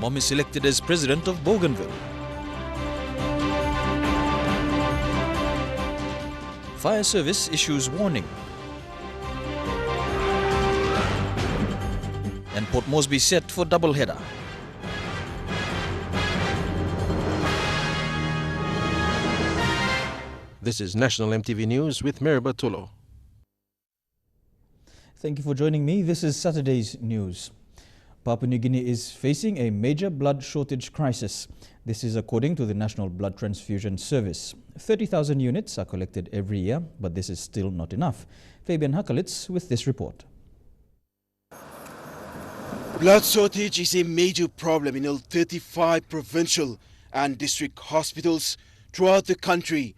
Momis elected as president of Bougainville. Fire Service issues warning. And Port Moresby set for doubleheader. This is National EMTV News with Mary Bartolo. Thank you for joining me. This is Saturday's news. Papua New Guinea is facing a major blood shortage crisis. This is according to the National Blood Transfusion Service. 30,000 units are collected every year, but this is still not enough. Fabian Hakalitz with this report. Blood shortage is a major problem in all 35 provincial and district hospitals throughout the country.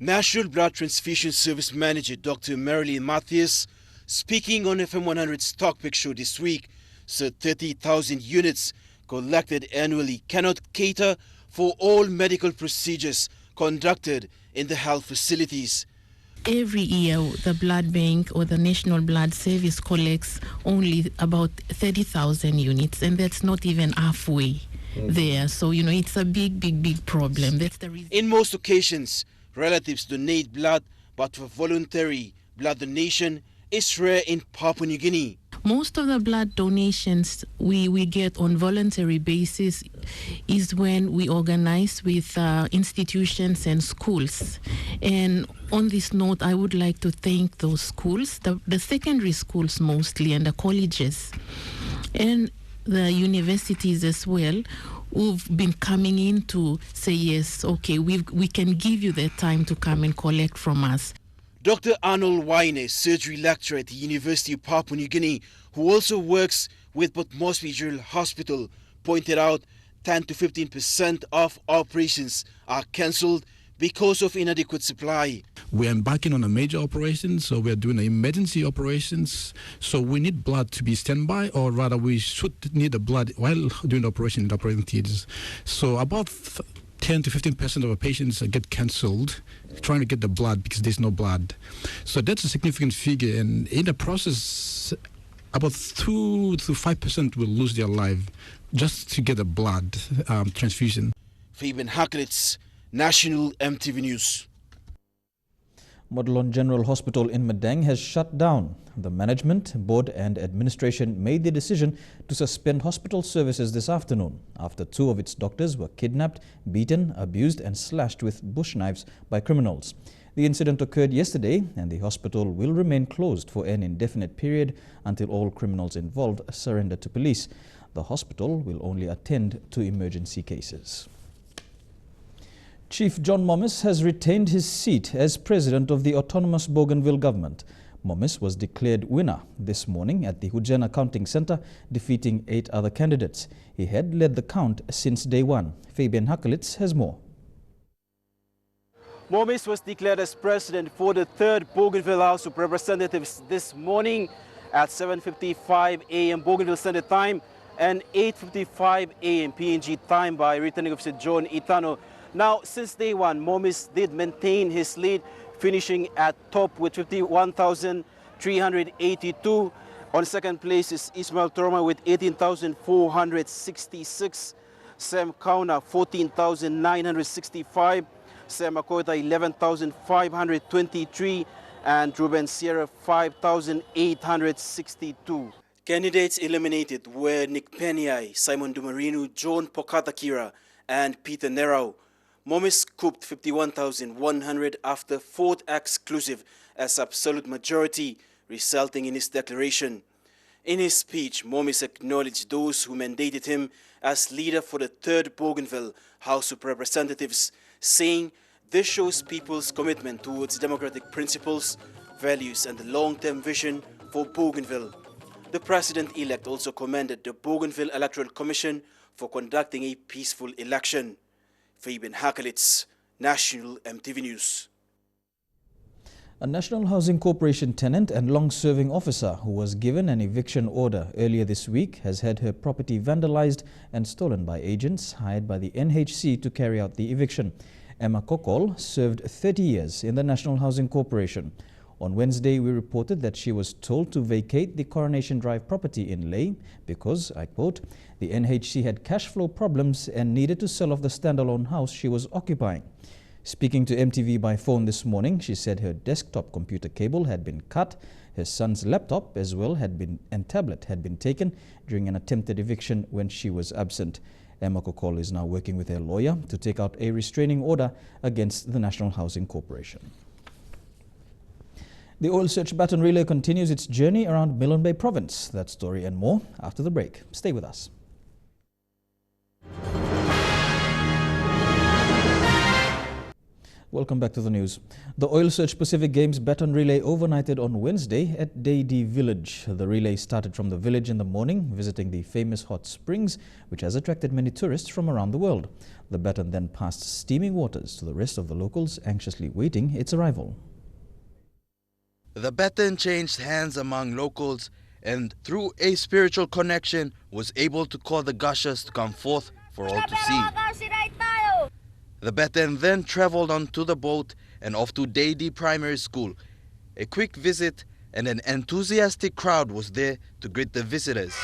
National Blood Transfusion Service Manager Dr. Marilyn Mathias, speaking on FM 100's Talkback show this week, said 30,000 units collected annually cannot cater for all medical procedures conducted in the health facilities. Every year, the blood bank or the National Blood Service collects only about 30,000 units, and that's not even halfway there. So, it's a big problem. That's the reason. In most occasions, relatives donate blood, but for voluntary blood donation is rare in Papua New Guinea. Most of the blood donations we get on voluntary basis is when we organize with institutions and schools. And on this note, I would like to thank those schools, the secondary schools mostly, and the colleges, and the universities as well, who've been coming in to say, yes, okay, we can give you the time to come and collect from us. Dr. Arnold Waine, surgery lecturer at the University of Papua New Guinea, who also works with Port Moresby General Hospital, pointed out 10 to 15% of operations are cancelled because of inadequate supply. We're embarking on a major operation, so we're doing emergency operations. So we need blood to be standby, or rather we should need the blood while doing the operation in the operating theaters. So about 10 to 15% of our patients get cancelled trying to get the blood because there's no blood. So that's a significant figure, and in the process, about 2 to 5% will lose their life just to get a blood transfusion. Fabian Hakalitz, National EMTV News. Model General Hospital in Madang has shut down. The management, board and administration made the decision to suspend hospital services this afternoon after 2 of its doctors were kidnapped, beaten, abused and slashed with bush knives by criminals. The incident occurred yesterday and the hospital will remain closed for an indefinite period until all criminals involved surrender to police. The hospital will only attend to emergency cases. Chief John Momis has retained his seat as president of the autonomous Bougainville government. Momis was declared winner this morning at the Hujena Counting Centre, defeating 8 other candidates. He had led the count since day one. Fabian Hakalitz has more. Momis was declared as president for the 3rd Bougainville House of Representatives this morning at 7:55 a.m. Bougainville Standard Time and 8:55 a.m. PNG time by returning officer John Itano. Now, since day one, Momis did maintain his lead, finishing at top with 51,382. On second place is Ismail Torma with 18,466. Sam Kauna, 14,965. Sam Akota, 11,523. And Ruben Sierra, 5,862. Candidates eliminated were Nick Peniai, Simon Dumarino, John Pokatakira, and Peter Nerau. Momis scooped 51,100 after 4th exclusive as absolute majority, resulting in his declaration. In his speech, Momis acknowledged those who mandated him as leader for the 3rd Bougainville House of Representatives, saying this shows people's commitment towards democratic principles, values, and the long-term vision for Bougainville. The president-elect also commended the Bougainville Electoral Commission for conducting a peaceful election. Fabian Hakalitz, National EMTV News. A National Housing Corporation tenant and long-serving officer who was given an eviction order earlier this week has had her property vandalized and stolen by agents hired by the NHC to carry out the eviction. Emma Kokol served 30 years in the National Housing Corporation. On Wednesday, we reported that she was told to vacate the Coronation Drive property in Ley because, I quote, the NHC had cash flow problems and needed to sell off the standalone house she was occupying. Speaking to EMTV by phone this morning, she said her desktop computer cable had been cut, her son's laptop as well and tablet had been taken during an attempted eviction when she was absent. Emma Kokol is now working with her lawyer to take out a restraining order against the National Housing Corporation. The oil search baton relay continues its journey around Milne Bay province. That story and more after the break. Stay with us. Welcome back to the news. The Oil Search Pacific Games baton relay overnighted on Wednesday at Deidi Village. The relay started from the village in the morning, visiting the famous hot springs, which has attracted many tourists from around the world. The baton then passed steaming waters to the rest of the locals, anxiously waiting its arrival. The baton changed hands among locals and, through a spiritual connection, was able to call the gushers to come forth for all to see. The baton then traveled onto the boat and off to Deidi Primary School. A quick visit and an enthusiastic crowd was there to greet the visitors.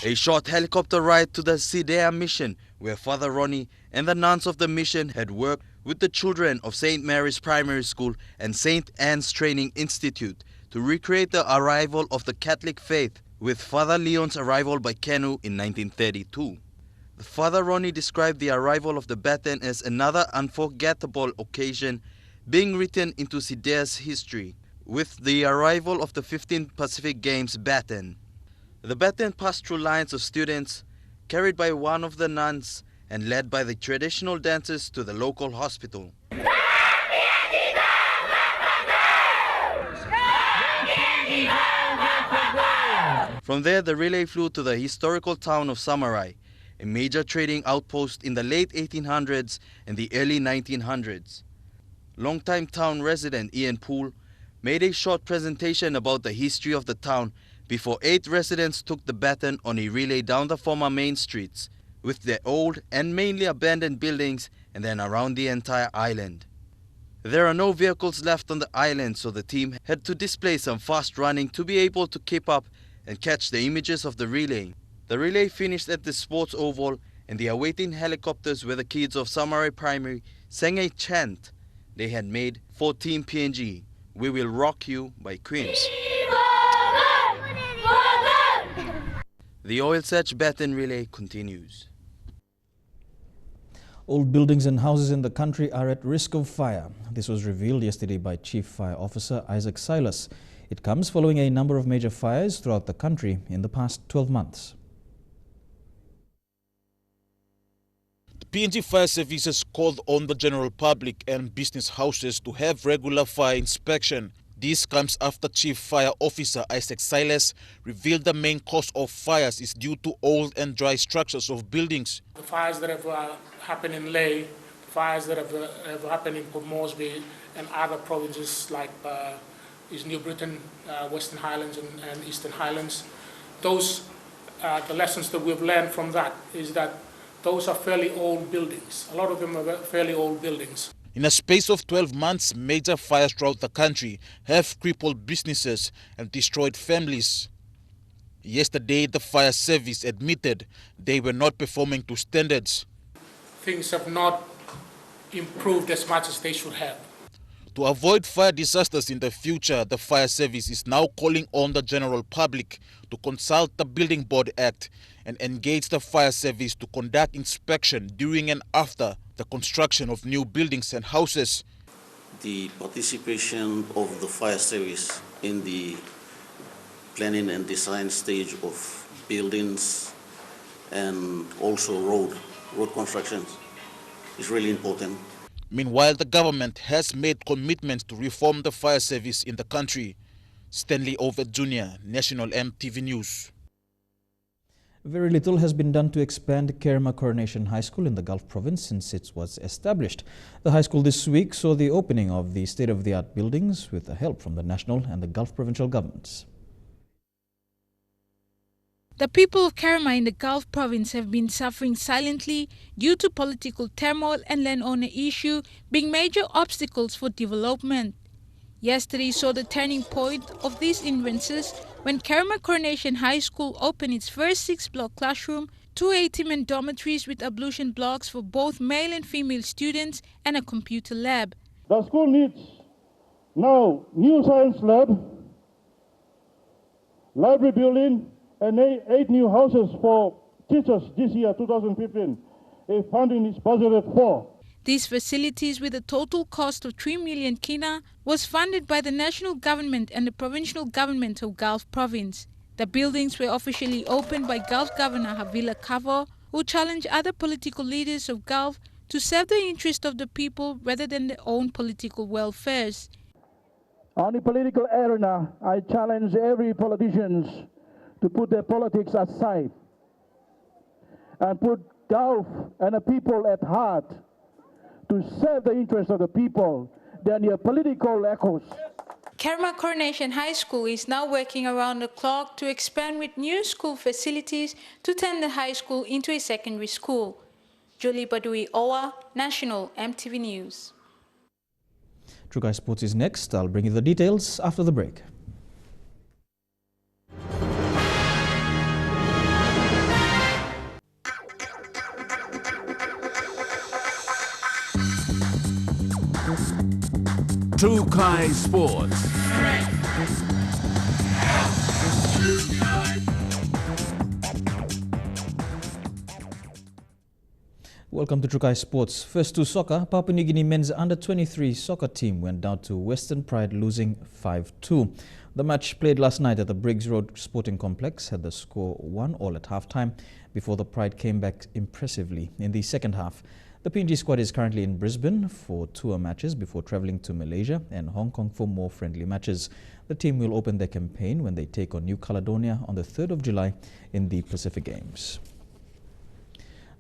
A short helicopter ride to the Sidea mission, where Father Ronnie and the nuns of the mission had worked with the children of St. Mary's Primary School and St. Anne's Training Institute to recreate the arrival of the Catholic faith, with Father Leon's arrival by canoe in 1932. Father Ronnie described the arrival of the baton as another unforgettable occasion being written into Sidea's history, with the arrival of the 15th Pacific Games baton. The baton passed through lines of students, carried by one of the nuns, and led by the traditional dancers to the local hospital. From there, the relay flew to the historical town of Samarai, a major trading outpost in the late 1800s and the early 1900s. Longtime town resident Ian Poole made a short presentation about the history of the town before 8 residents took the baton on a relay down the former main streets, with their old and mainly abandoned buildings and then around the entire island. There are no vehicles left on the island, so the team had to display some fast running to be able to keep up and catch the images of the relay. The relay finished at the sports oval, and the awaiting helicopters where the kids of Samarai Primary sang a chant they had made for Team PNG, "We Will Rock You" by Queens. The oil search baton relay continues. Old buildings and houses in the country are at risk of fire. This was revealed yesterday by Chief Fire Officer Isaac Silas. It comes following a number of major fires throughout the country in the past 12 months. PNG Fire Services called on the general public and business houses to have regular fire inspection. This comes after Chief Fire Officer Isaac Silas revealed the main cause of fires is due to old and dry structures of buildings. The fires that have happened in Ley, fires that have happened in Port Moresby and other provinces like East New Britain, Western Highlands and Eastern Highlands, those the lessons that we've learned from that is that those are fairly old buildings. A lot of them are fairly old buildings. In a space of 12 months, major fires throughout the country have crippled businesses and destroyed families. Yesterday, the fire service admitted they were not performing to standards. Things have not improved as much as they should have. To avoid fire disasters in the future, the fire service is now calling on the general public to consult the Building Board Act and engage the fire service to conduct inspection during and after the construction of new buildings and houses. The participation of the fire service in the planning and design stage of buildings and also road constructions is really important. Meanwhile, the government has made commitments to reform the fire service in the country. Stanley Ovett Jr., National EMTV News. Very little has been done to expand Kerma Coronation High School in the Gulf Province since it was established. The high school this week saw the opening of the state-of-the-art buildings with the help from the national and the Gulf provincial governments. The people of Kerma in the Gulf Province have been suffering silently due to political turmoil and landowner issue being major obstacles for development. Yesterday saw the turning point of these inventions when Kerma Coronation High School opened its first 6-block classroom, 2 80-man dormitories with ablution blocks for both male and female students, and a computer lab. The school needs now new science lab, library building, and 8 new houses for teachers this year, 2015. A funding is budgeted for. These facilities, with a total cost of 3 million kina, was funded by the national government and the provincial government of Gulf Province. The buildings were officially opened by Gulf Governor Havila Kavo, who challenged other political leaders of Gulf to serve the interest of the people rather than their own political welfares. On the political arena, I challenge every politician to put their politics aside and put Gulf and the people at heart, to serve the interests of the people than your political echoes. Kerma Coronation High School is now working around the clock to expand with new school facilities to turn the high school into a secondary school. Julie Badui Owa, National EMTV News. Trukai Sports is next. I'll bring you the details after the break. Trukai Sports. Welcome to Trukai Sports. First to soccer, Papua New Guinea men's under-23 soccer team went down to Western Pride, losing 5-2. The match played last night at the Briggs Road Sporting Complex had the score 1-1 at halftime before the Pride came back impressively in the second half. The PNG squad is currently in Brisbane for tour matches before travelling to Malaysia and Hong Kong for more friendly matches. The team will open their campaign when they take on New Caledonia on the 3rd of July in the Pacific Games.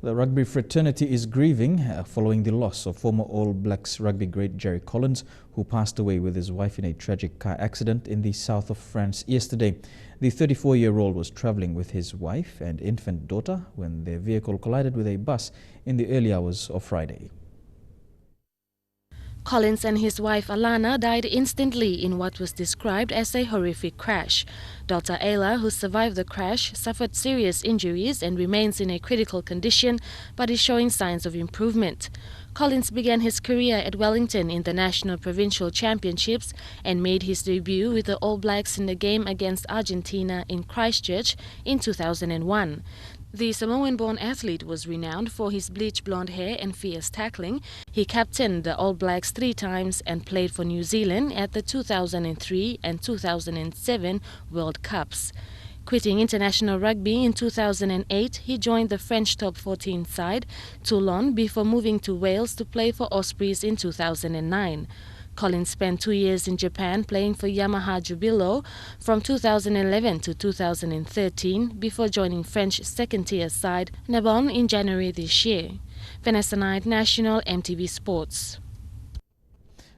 The rugby fraternity is grieving following the loss of former All Blacks rugby great Jerry Collins, who passed away with his wife in a tragic car accident in the south of France yesterday. The 34-year-old was travelling with his wife and infant daughter when their vehicle collided with a bus in the early hours of Friday. Collins and his wife Alana died instantly in what was described as a horrific crash. Daughter Ayla, who survived the crash, suffered serious injuries and remains in a critical condition but is showing signs of improvement. Collins began his career at Wellington in the National Provincial Championships and made his debut with the All Blacks in the game against Argentina in Christchurch in 2001. The Samoan-born athlete was renowned for his bleach blonde hair and fierce tackling. He captained the All Blacks 3 times and played for New Zealand at the 2003 and 2007 World Cups. Quitting international rugby in 2008, he joined the French top 14 side, Toulon, before moving to Wales to play for Ospreys in 2009. Collins spent 2 years in Japan playing for Yamaha Jubilo from 2011 to 2013 before joining French second-tier side Narbonne in January this year. Vanessa Knight, National EMTV Sports.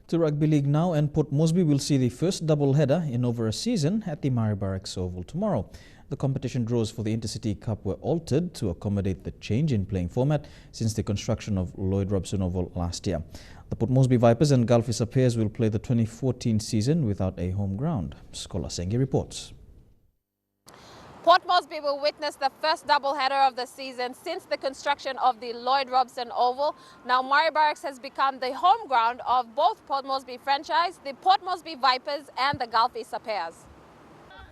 To Rugby League now, and Port Moresby will see the first double-header in over a season at the Murray Barracks Oval tomorrow. The competition draws for the Intercity Cup were altered to accommodate the change in playing format since the construction of Lloyd Robson Oval last year. The Port Moresby Vipers and Gulf Isapers will play the 2014 season without a home ground. Scholar Sengi reports. Port Moresby will witness the first doubleheader of the season since the construction of the Lloyd Robson Oval. Now Murray Barracks has become the home ground of both Port Moresby franchise, the Port Moresby Vipers and the Gulf Isapers.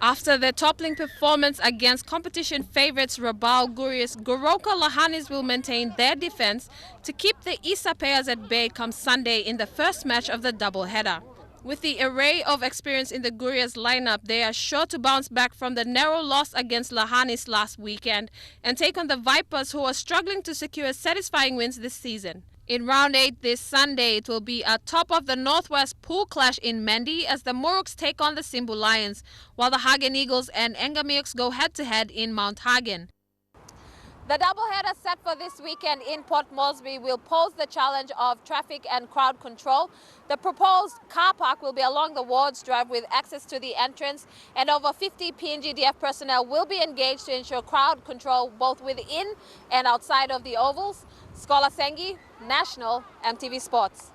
After their toppling performance against competition favourites Rabaul Gurius, Goroka Lahanis will maintain their defence to keep the Isapers at bay come Sunday in the first match of the doubleheader. With the array of experience in the Gurias lineup, they are sure to bounce back from the narrow loss against Lahanis last weekend and take on the Vipers, who are struggling to secure satisfying wins this season. In round 8 this Sunday, it will be a top of the Northwest pool clash in Mendi as the Muruks take on the Simbu Lions, while the Hagen Eagles and Engamioks go head-to-head in Mount Hagen. The doubleheader set for this weekend in Port Moresby will pose the challenge of traffic and crowd control. The proposed car park will be along the Wards Drive with access to the entrance, and over 50 PNGDF personnel will be engaged to ensure crowd control both within and outside of the ovals. Scholar Sengi, National EMTV Sports.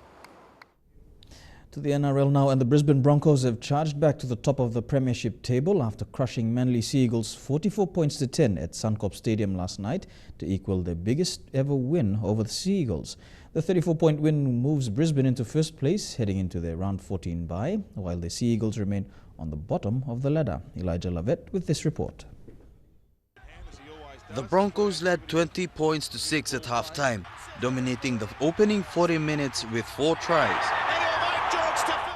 To the NRL now, and the Brisbane Broncos have charged back to the top of the premiership table after crushing Manly Sea Eagles 44 points to 10 at Suncorp Stadium last night to equal their biggest ever win over the Sea Eagles. The 34-point win moves Brisbane into first place heading into their round 14 bye, while the Sea Eagles remain on the bottom of the ladder. Elijah Lavette with this report. The Broncos led 20 points to 6 at half-time, dominating the opening 40 minutes with 4 tries.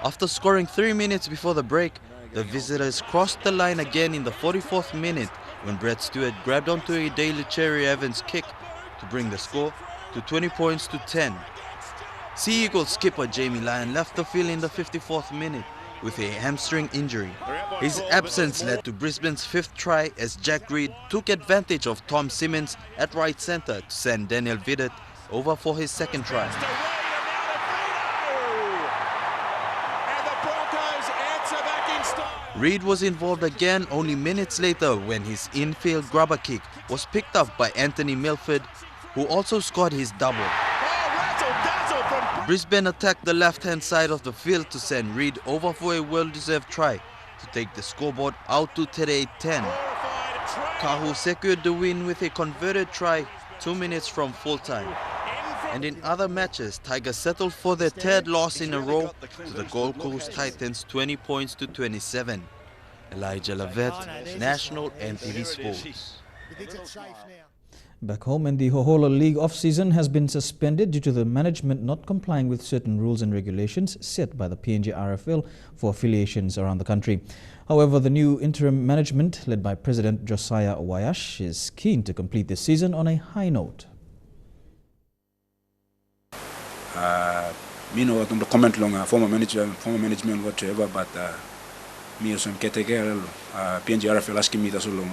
After scoring 3 minutes before the break, the visitors crossed the line again in the 44th minute when Brett Stewart grabbed onto a Daly Cherry Evans kick to bring the score to 20 points to 10. Sea Eagles skipper Jamie Lyon left the field in the 54th minute with a hamstring injury. His absence led to Brisbane's 5th try as Jack Reed took advantage of Tom Simmons at right centre to send Daniel Vidot over for his 2nd try. Reed was involved again only minutes later when his infield grubber kick was picked up by Anthony Milford, who also scored his double. Brisbane attacked the left-hand side of the field to send Reed over for a well-deserved try to take the scoreboard out to 38-10. Kahu secured the win with a converted try 2 minutes from full-time. And in other matches, Tigers settled for their 3rd loss in a row to the Gold Coast Titans 20 points to 27. Elijah Lavette, National EMTV Sports. Back home, and the Hohola League off-season has been suspended due to the management not complying with certain rules and regulations set by the PNG RFL for affiliations around the country. However, the new interim management, led by President Josiah Wayash, is keen to complete the season on a high note. Me no want to comment long former management whatever, but me also caretaker PNG RFL asking me to so long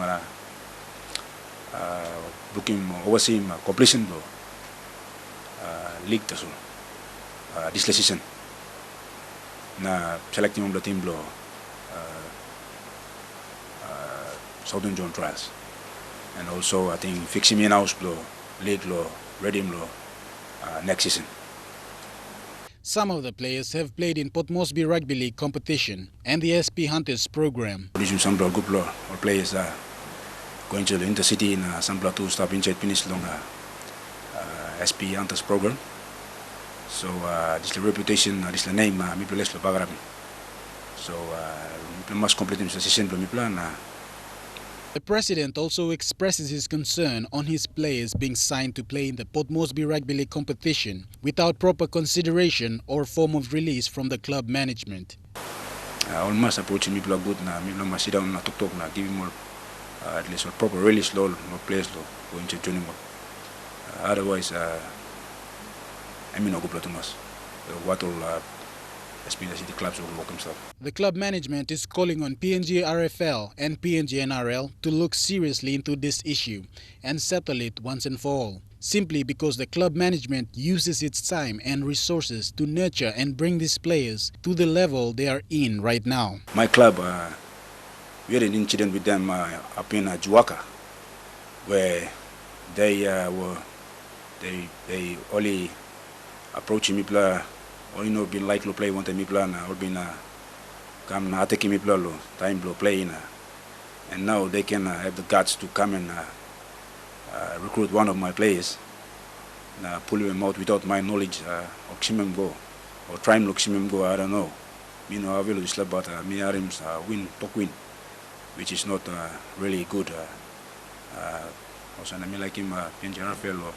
looking overseeing completion lo league to so this season na selecting on the team lo Southern Zone trials, and also I think fixing me in house lo league lo ready lo next season. Some of the players have played in Port Moresby Rugby League competition and the SP Hunters program. Some good players are going to the intercity in some to stop in finish long SP Hunters program. So this is the reputation, this is the name, me play less lo so we must complete the season lo me plan. The president also expresses his concern on his players being signed to play in the Port Moresby Rugby League competition without proper consideration or form of release from the club management. Almost approaching me good na me must sit down na talk na give him more at least a proper release law, no players law going to join him. Otherwise, I mean no good to us. What all the clubs will work himself. The club management is calling on PNG RFL and PNG NRL to look seriously into this issue and settle it once and for all, simply because the club management uses its time and resources to nurture and bring these players to the level they are in right now. My club, we had an incident with them up in Juwaka, where they only approaching me player. Or you know, been like to play one time, me plan, or been come na taking me play time to play in, and now they can have the guts to come and recruit one of my players, pull him out without my knowledge, or him go, or try and look him go. I don't know. You know, I will just but me arims win, which is not really good. Also, I mean like him PNG RFL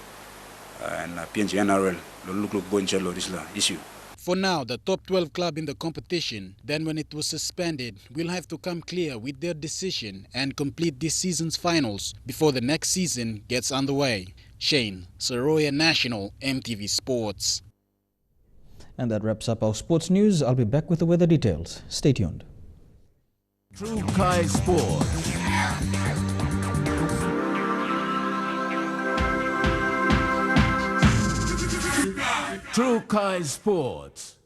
and PNG NRL look go and chelo this issue. For now, the top 12 club in the competition, then when it was suspended, will have to come clear with their decision and complete this season's finals before the next season gets underway. Shane Saroya, National EMTV Sports. And that wraps up our sports news. I'll be back with the weather details. Stay tuned. True Kai Sports. True Kai Sports.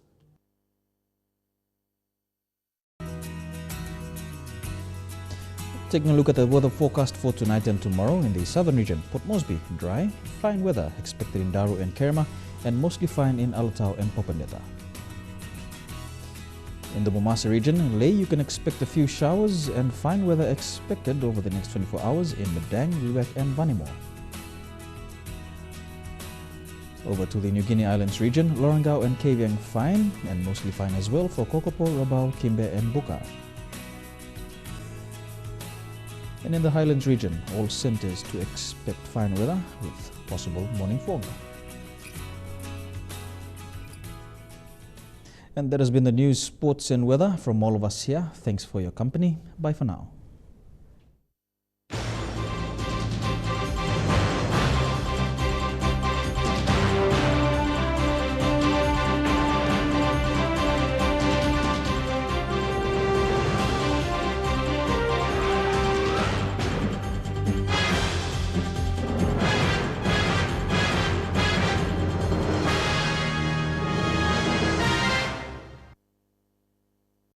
Taking a look at the weather forecast for tonight and tomorrow in the southern region. Port Moresby, dry, fine weather expected in Daru and Kerma, and mostly fine in Alatau and Popondetta. In the Momasa region, in Leh, you can expect a few showers and fine weather expected over the next 24 hours in Madang, Wewak and Vanimore. Over to the New Guinea Islands region, Lorengau and Kavieng fine and mostly fine as well for Kokopo, Rabaul, Kimbe and Buka. And in the Highlands region, all centres to expect fine weather with possible morning fog. And that has been the news, sports and weather from all of us here. Thanks for your company. Bye for now.